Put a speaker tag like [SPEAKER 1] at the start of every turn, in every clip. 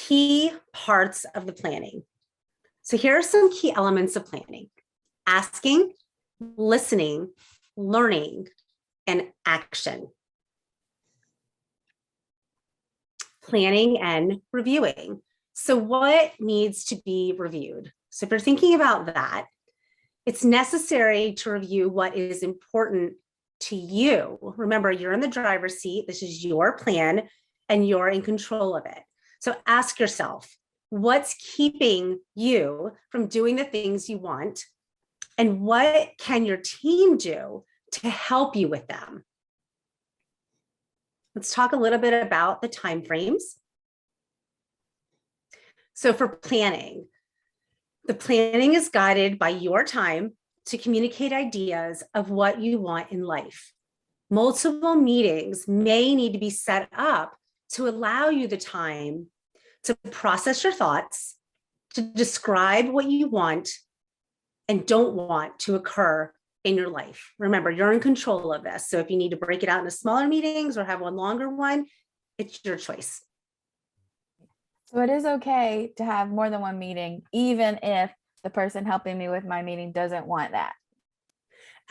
[SPEAKER 1] key parts of the planning. So here are some key elements of planning: asking, listening, learning, and action. Planning and reviewing. So what needs to be reviewed? So if you're thinking about that, it's necessary to review what is important to you. Remember, you're in the driver's seat. This is your plan and you're in control of it. So ask yourself, what's keeping you from doing the things you want? And what can your team do to help you with them? Let's talk a little bit about the timeframes. So for planning, the planning is guided by your time to communicate ideas of what you want in life. Multiple meetings may need to be set up to allow you the time to process your thoughts, to describe what you want and don't want to occur in your life. Remember, you're in control of this. So if you need to break it out into smaller meetings or have one longer one, it's your choice.
[SPEAKER 2] So it is okay to have more than one meeting, even if the person helping me with my meeting doesn't want that.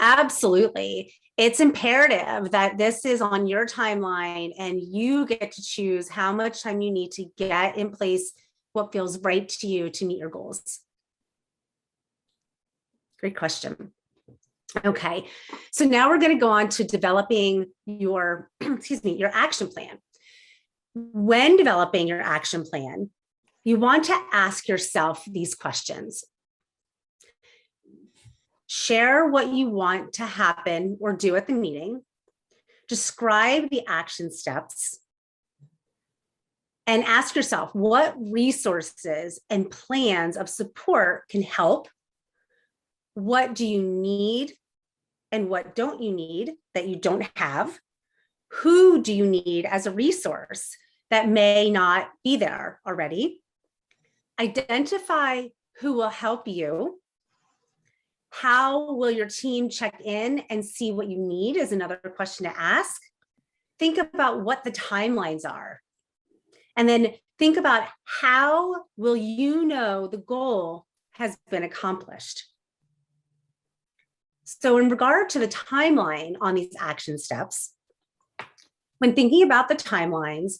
[SPEAKER 1] Absolutely. It's imperative that this is on your timeline and you get to choose how much time you need to get in place what feels right to you to meet your goals. Great question. Okay, so now we're going to go on to developing your, your action plan. When developing your action plan, you want to ask yourself these questions. Share what you want to happen or do at the meeting. Describe the action steps. And ask yourself, what resources and plans of support can help? What do you need? And what don't you need that you don't have? Who do you need as a resource that may not be there already? Identify who will help you. How will your team check in and see what you need is another question to ask. Think about what the timelines are. And then think about how will you know the goal has been accomplished. So in regard to the timeline on these action steps, when thinking about the timelines,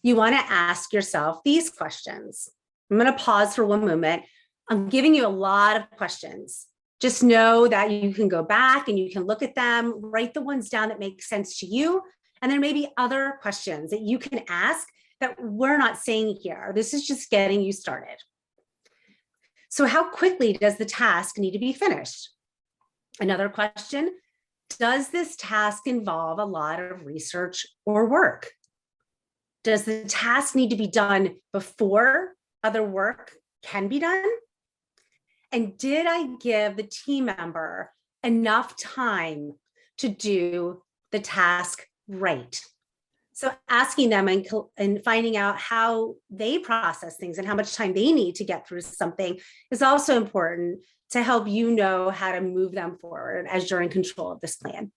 [SPEAKER 1] you want to ask yourself these questions. I'm going to pause for one moment. I'm giving you a lot of questions. Just know that you can go back and you can look at them, write the ones down that make sense to you. And there may be other questions that you can ask that we're not saying here. This is just getting you started. So how quickly does the task need to be finished? Another question, does this task involve a lot of research or work? Does the task need to be done before other work can be done? And did I give the team member enough time to do the task right? So asking them and finding out how they process things and how much time they need to get through something is also important to help you know how to move them forward as you're in control of this plan.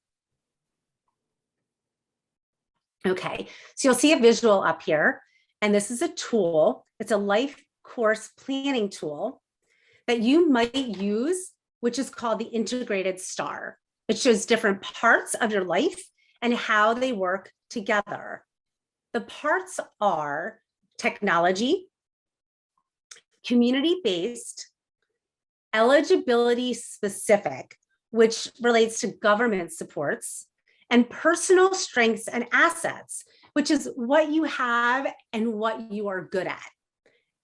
[SPEAKER 1] Okay, so you'll see a visual up here, and this is a tool. It's a life course planning tool that you might use, which is called the integrated star. It shows different parts of your life and how they work together. The parts are technology, community-based, eligibility specific, which relates to government supports, and personal strengths and assets, which is what you have and what you are good at.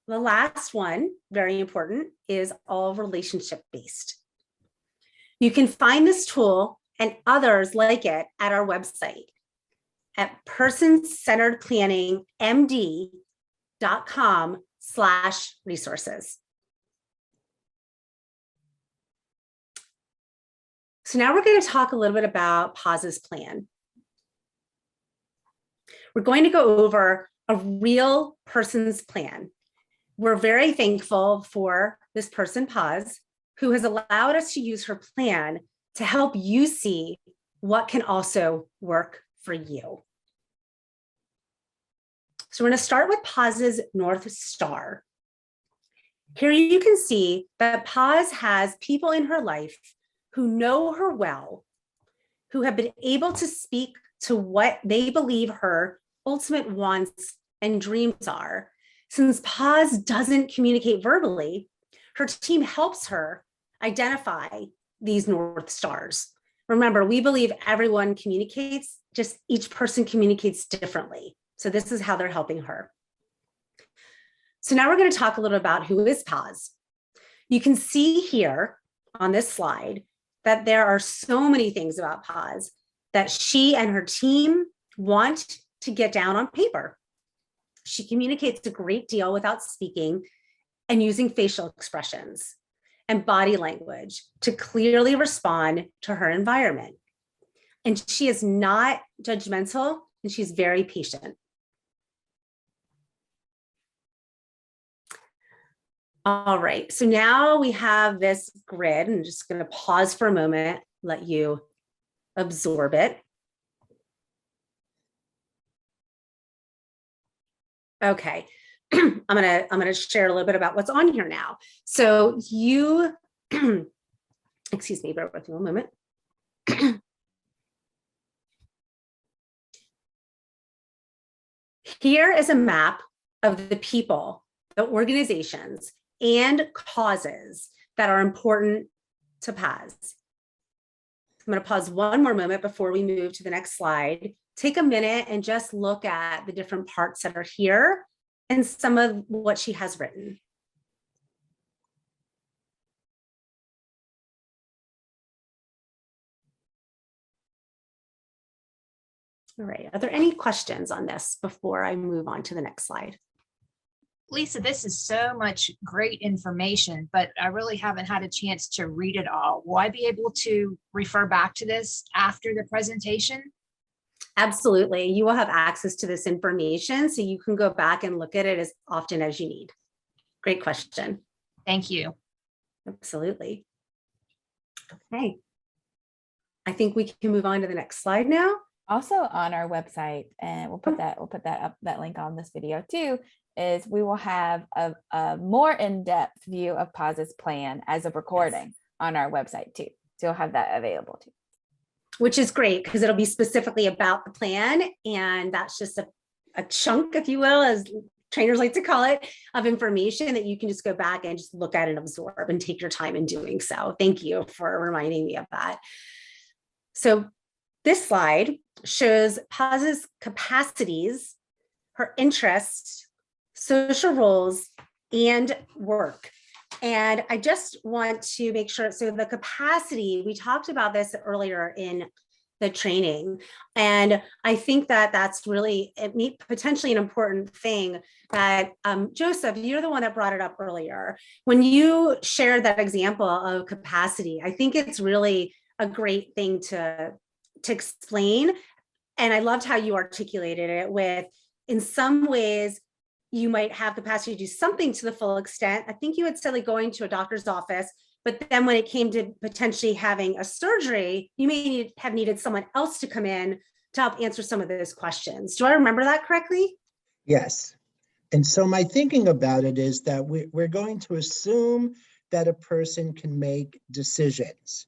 [SPEAKER 1] The last one, very important, is all relationship-based. You can find this tool and others like it at our website at personcenteredplanningmd.com/resources. So now we're going to talk a little bit about Paws's plan. We're going to go over a real person's plan. We're very thankful for this person, Paws, who has allowed us to use her plan to help you see what can also work for you. So we're going to start with Paz's North Star. Here you can see that Paz has people in her life who know her well, who have been able to speak to what they believe her ultimate wants and dreams are. Since Paz doesn't communicate verbally, her team helps her identify these North Stars. Remember, we believe everyone communicates, just each person communicates differently. So this is how they're helping her. So now we're going to talk a little about who is Paz. You can see here on this slide that there are so many things about Paz that she and her team want to get down on paper. She communicates a great deal without speaking and using facial expressions and body language to clearly respond to her environment. And she is not judgmental, and she's very patient. All right, so now we have this grid. I'm just going to pause for a moment, let you absorb it. Okay, I'm gonna share a little bit about what's on here now. So you, excuse me, bear with me one moment. Here is a map of the people, the organizations, and causes that are important to Paz. I'm going to pause one more moment before we move to the next slide. Take a minute and just look at the different parts that are here and some of what she has written. All right, are there any questions on this before I move on to the next slide?
[SPEAKER 3] Lisa, this is so much great information, but I really haven't had a chance to read it all. Will I be able to refer back to this after the presentation?
[SPEAKER 1] Absolutely. You will have access to this information, so you can go back and look at it as often as you need. Great question.
[SPEAKER 3] Thank you.
[SPEAKER 1] Absolutely. Okay. I think we can move on to the next slide now.
[SPEAKER 2] Also on our website, and we'll put that up, that link on this video too, is we will have a more in-depth view of Paz's plan as a recording on our website too. So you'll have that available too.
[SPEAKER 1] Which is great because it'll be specifically about the plan. And that's just a chunk, if you will, as trainers like to call it, of information that you can just go back and just look at and absorb and take your time in doing so. Thank you for reminding me of that. So this slide shows Paz's capacities, her interests, social roles, and work. And I just want to make sure, so the capacity, we talked about this earlier in the training. And I think that that's really potentially an important thing that, Joseph, you're the one that brought it up earlier. When you shared that example of capacity, I think it's really a great thing to explain. And I loved how you articulated it with, in some ways, you might have capacity to do something to the full extent. I think you had said like going to a doctor's office, but then when it came to potentially having a surgery, you may have needed someone else to come in to help answer some of those questions. Do I remember that correctly?
[SPEAKER 4] Yes. And so my thinking about it is that we're going to assume that a person can make decisions.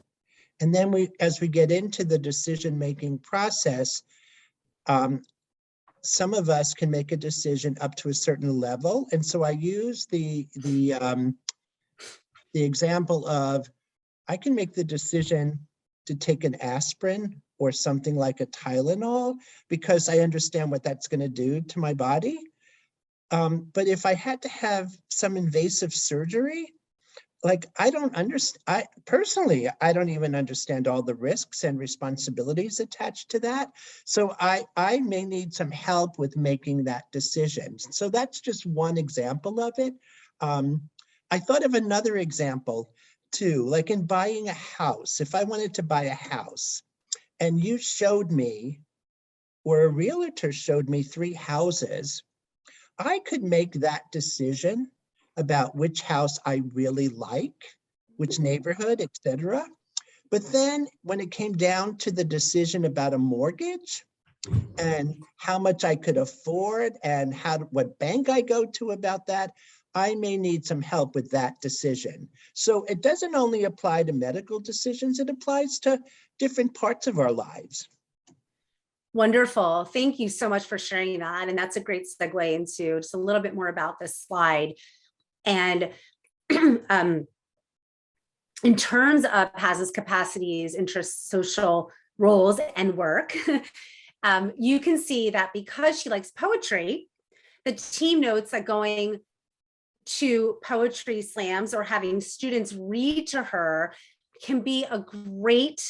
[SPEAKER 4] And then as we get into the decision-making process, some of us can make a decision up to a certain level. And so I use the example of, I can make the decision to take an aspirin or something like a Tylenol because I understand what that's going to do to my body. But if I had to have some invasive surgery, like I don't understand, personally, I don't even understand all the risks and responsibilities attached to that. So I may need some help with making that decision. So that's just one example of it. I thought of another example too, like in buying a house. If I wanted to buy a house and you showed me, or a realtor showed me 3 houses, I could make that decision about which house I really like, which neighborhood, etc. But then when it came down to the decision about a mortgage, and how much I could afford and what bank I go to about that, I may need some help with that decision. So it doesn't only apply to medical decisions, it applies to different parts of our lives.
[SPEAKER 1] Wonderful. Thank you so much for sharing that. And that's a great segue into just a little bit more about this slide. And in terms of Paz's capacities, interests, social roles, and work, you can see that because she likes poetry, the team notes that going to poetry slams or having students read to her can be a great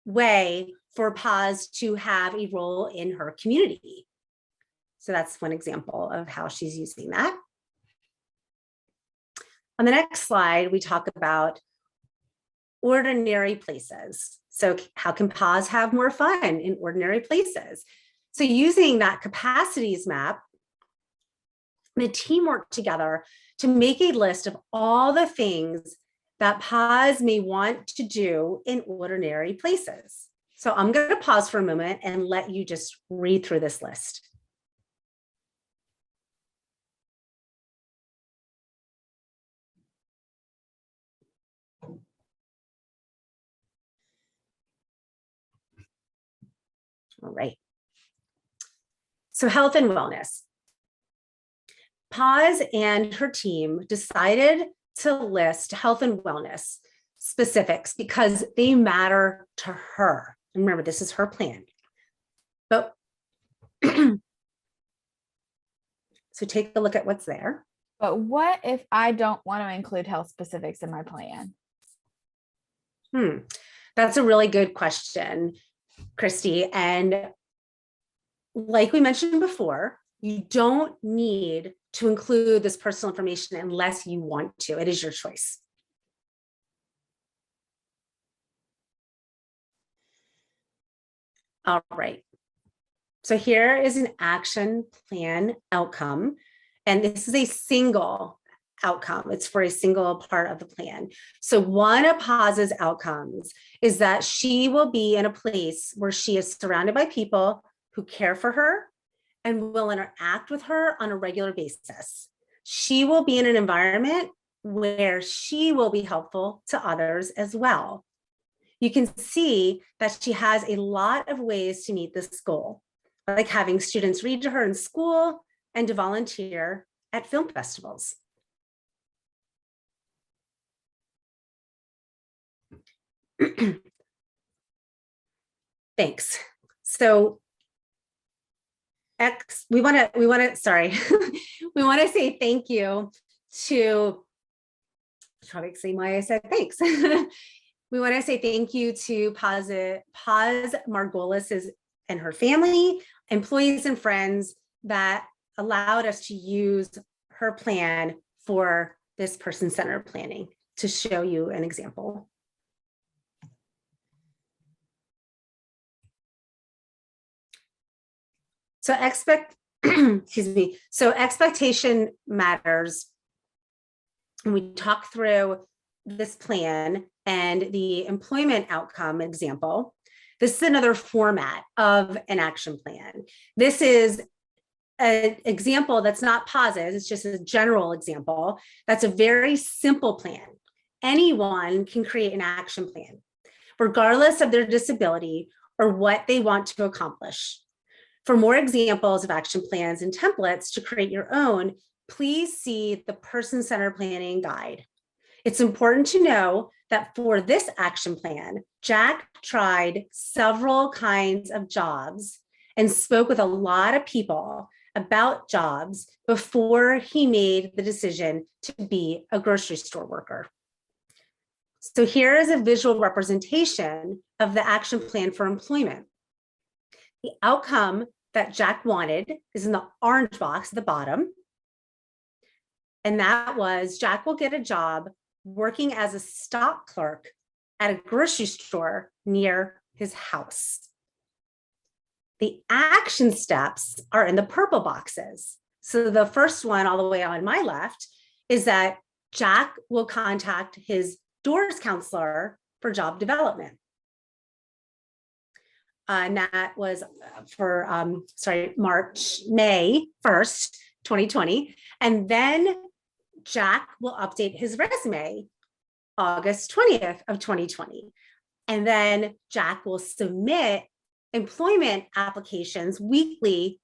[SPEAKER 1] way for Paz to have a role in her community. So that's one example of how she's using that. On the next slide, we talk about ordinary places. So how can Paz have more fun in ordinary places? So using that capacities map, the team worked together to make a list of all the things that Paz may want to do in ordinary places. So I'm going to pause for a moment and let you just read through this list. All right. So health and wellness. Paz and her team decided to list health and wellness specifics because they matter to her. And remember, this is her plan. But so take a look at what's there.
[SPEAKER 2] But what if I don't want to include health specifics in my plan?
[SPEAKER 1] That's a really good question, Christy. And like we mentioned before, you don't need to include this personal information unless you want to. It is your choice. All right. So here is an action plan outcome. And this is a single outcome. It's for a single part of the plan. So one of Paz's outcomes is that she will be in a place where she is surrounded by people who care for her and will interact with her on a regular basis. She will be in an environment where she will be helpful to others as well. You can see that she has a lot of ways to meet this goal, like having students read to her in school and to volunteer at film festivals. Thanks. So we want to say thank you to, probably explain why I said thanks. We want to say thank you to Paz Margolis and her family, employees and friends that allowed us to use her plan for this person-centered planning to show you an example. So expectation matters. And we talk through this plan and the employment outcome example. This is another format of an action plan. This is an example that's not Paz's, it's just a general example. That's a very simple plan. Anyone can create an action plan, regardless of their disability or what they want to accomplish. For more examples of action plans and templates to create your own, please see the person-centered planning guide. It's important to know that for this action plan, Jack tried several kinds of jobs and spoke with a lot of people about jobs before he made the decision to be a grocery store worker. So here is a visual representation of the action plan for employment. The outcome that Jack wanted is in the orange box at the bottom. And that was Jack will get a job working as a stock clerk at a grocery store near his house. The action steps are in the purple boxes. So the first one all the way on my left is that Jack will contact his doors counselor for job development. And that was for, May 1st, 2020. And then Jack will update his resume August 20th of 2020. And then Jack will submit employment applications weekly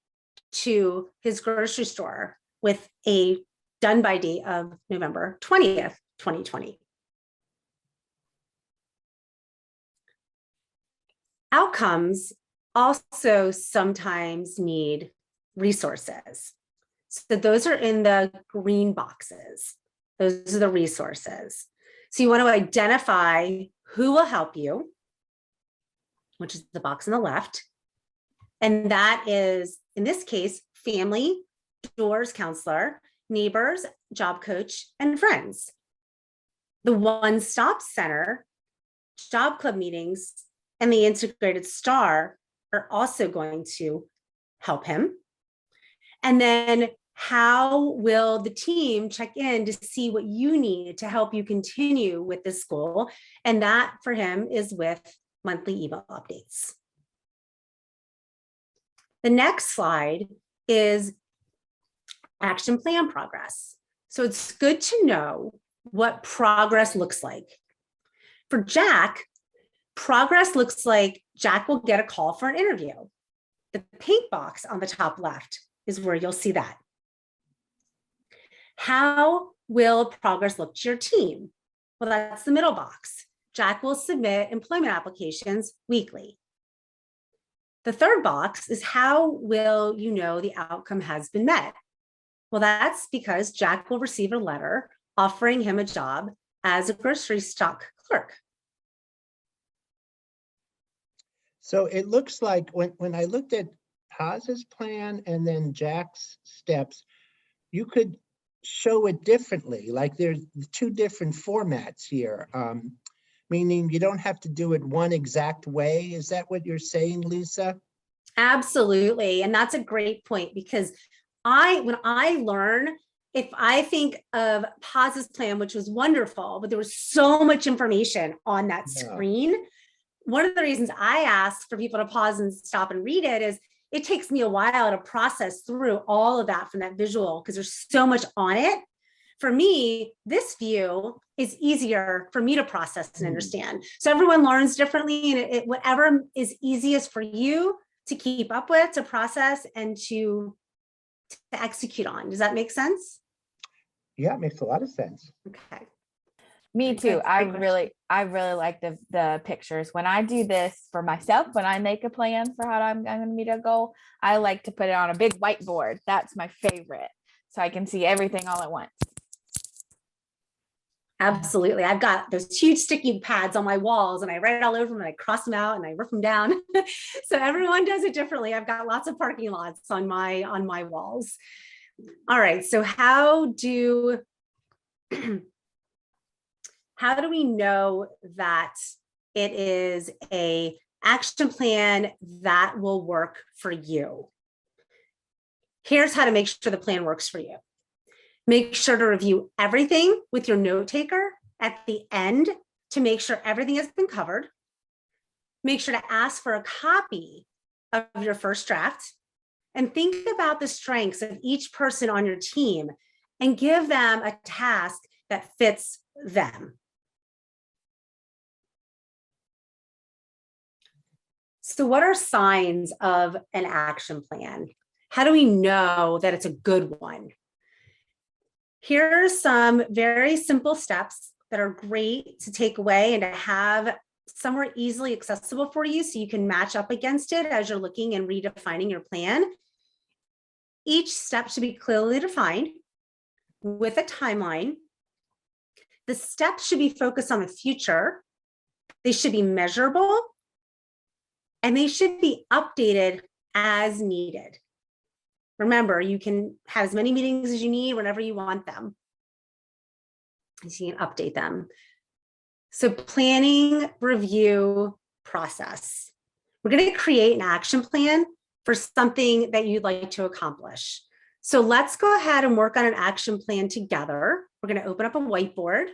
[SPEAKER 1] to his grocery store with a done by date of November 20th, 2020. Outcomes also sometimes need resources. So those are in the green boxes. Those are the resources. So you want to identify who will help you, which is the box on the left. And that is, in this case, family, doors counselor, neighbors, job coach, and friends. The one-stop center, job club meetings, and the integrated star are also going to help him. And then how will the team check in to see what you need to help you continue with this goal? And that for him is with monthly email updates. The next slide is action plan progress. So it's good to know what progress looks like. For Jack, progress looks like Jack will get a call for an interview. The pink box on the top left is where you'll see that. How will progress look to your team? Well, that's the middle box. Jack will submit employment applications weekly. The third box is how will you know the outcome has been met? Well, that's because Jack will receive a letter offering him a job as a grocery stock clerk.
[SPEAKER 4] So it looks like when I looked at Paz's plan and then Jack's steps, you could show it differently. Like there's two different formats here, meaning you don't have to do it one exact way. Is that what you're saying, Lisa?
[SPEAKER 1] Absolutely. And that's a great point, because when I learn, if I think of Paz's plan, which was wonderful, but there was so much information on that screen. One of the reasons I ask for people to pause and stop and read it is it takes me a while to process through all of that from that visual, because there's so much on it. For me, this view is easier for me to process and understand. So everyone learns differently, and whatever is easiest for you to keep up with, to process, and to execute on. Does that make sense?
[SPEAKER 4] Yeah, it makes a lot of sense.
[SPEAKER 1] Okay.
[SPEAKER 2] Me too. I really like the pictures. When I do this for myself, when I make a plan for how I'm going to meet a goal, I like to put it on a big whiteboard. That's my favorite. So I can see everything all at once.
[SPEAKER 1] Absolutely. I've got those huge sticky pads on my walls, and I write all over them, and I cross them out and I rip them down. So everyone does it differently. I've got lots of parking lots on my walls. All right. So how do we know that it is a action plan that will work for you? Here's how to make sure the plan works for you. Make sure to review everything with your note taker at the end to make sure everything has been covered. Make sure to ask for a copy of your first draft, and think about the strengths of each person on your team and give them a task that fits them. So what are signs of an action plan? How do we know that it's a good one? Here are some very simple steps that are great to take away and to have somewhere easily accessible for you so you can match up against it as you're looking and redefining your plan. Each step should be clearly defined with a timeline. The steps should be focused on the future. They should be measurable, and they should be updated as needed. Remember, you can have as many meetings as you need whenever you want them. So you can update them. So planning, review, process. We're going to create an action plan for something that you'd like to accomplish. So let's go ahead and work on an action plan together. We're going to open up a whiteboard.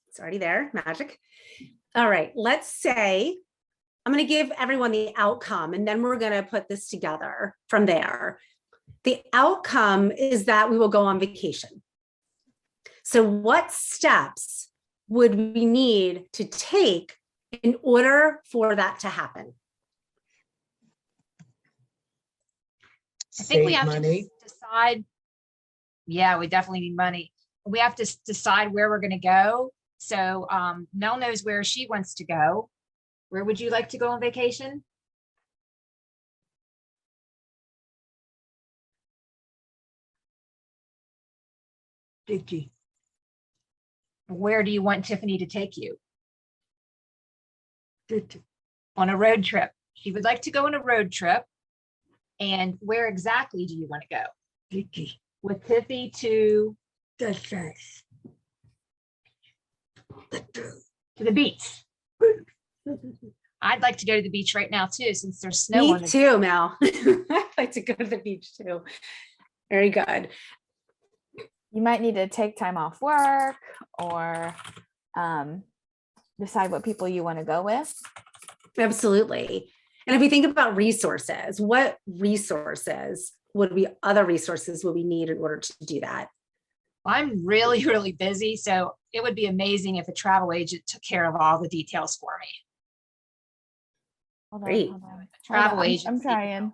[SPEAKER 1] It's already there, magic. All right, let's say I'm going to give everyone the outcome, and then we're going to put this together from there. The outcome is that we will go on vacation. So what steps would we need to take in order for that to happen?
[SPEAKER 3] I think we
[SPEAKER 4] Save
[SPEAKER 3] have
[SPEAKER 4] money.
[SPEAKER 3] to decide. Yeah, we definitely need money. We have to decide where we're going to go. So Mel knows where she wants to go. Where would you like to go on vacation? Vicky. Where do you want Tiffany to take you? On a road trip. She would like to go on a road trip. And where exactly do you want to go? Vicky. With Tiffy to the beach. I'd like to go to the beach right now too, since there's snow on
[SPEAKER 1] Me
[SPEAKER 3] the
[SPEAKER 1] too, Mel. I'd like to go to the beach too. Very good.
[SPEAKER 2] You might need to take time off work or decide what people you want to go with.
[SPEAKER 1] Absolutely. And if we think about resources, what other resources would we need in order to do that?
[SPEAKER 3] I'm really, really busy, so it would be amazing if a travel agent took care of all the details for me.
[SPEAKER 2] Hold on,
[SPEAKER 1] Great.
[SPEAKER 2] hold on.
[SPEAKER 3] Travel
[SPEAKER 2] I'm
[SPEAKER 3] agency.
[SPEAKER 2] trying.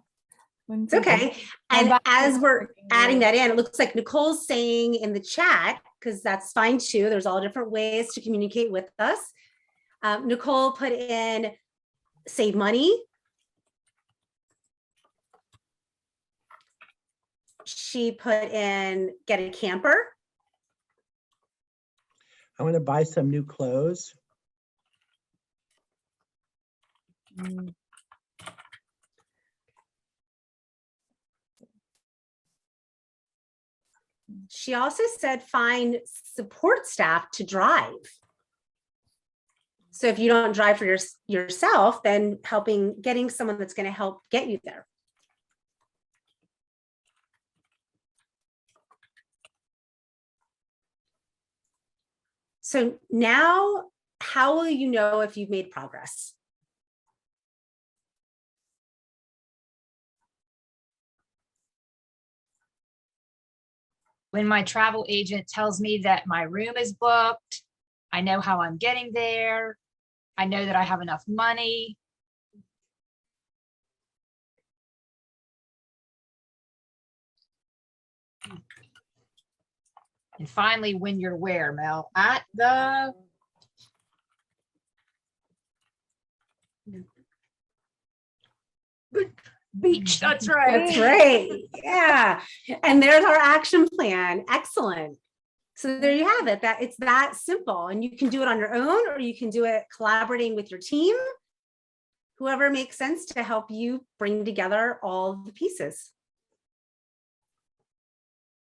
[SPEAKER 1] It's okay. And as we're adding that in, it looks like Nicole's saying in the chat, because that's fine too. There's all different ways to communicate with us. Nicole put in save money. She put in get a camper.
[SPEAKER 4] I want to buy some new clothes.
[SPEAKER 1] She also said find support staff to drive. So if you don't drive for yourself, then getting someone that's going to help get you there. So now, how will you know if you've made progress?
[SPEAKER 3] When my travel agent tells me that my room is booked, I know how I'm getting there. I know that I have enough money. And finally, when you're where, Mel? At the beach. That's right.
[SPEAKER 1] That's right. Yeah. And there's our action plan. Excellent. So there you have it. It's that simple. And you can do it on your own, or you can do it collaborating with your team, whoever makes sense to help you bring together all the pieces.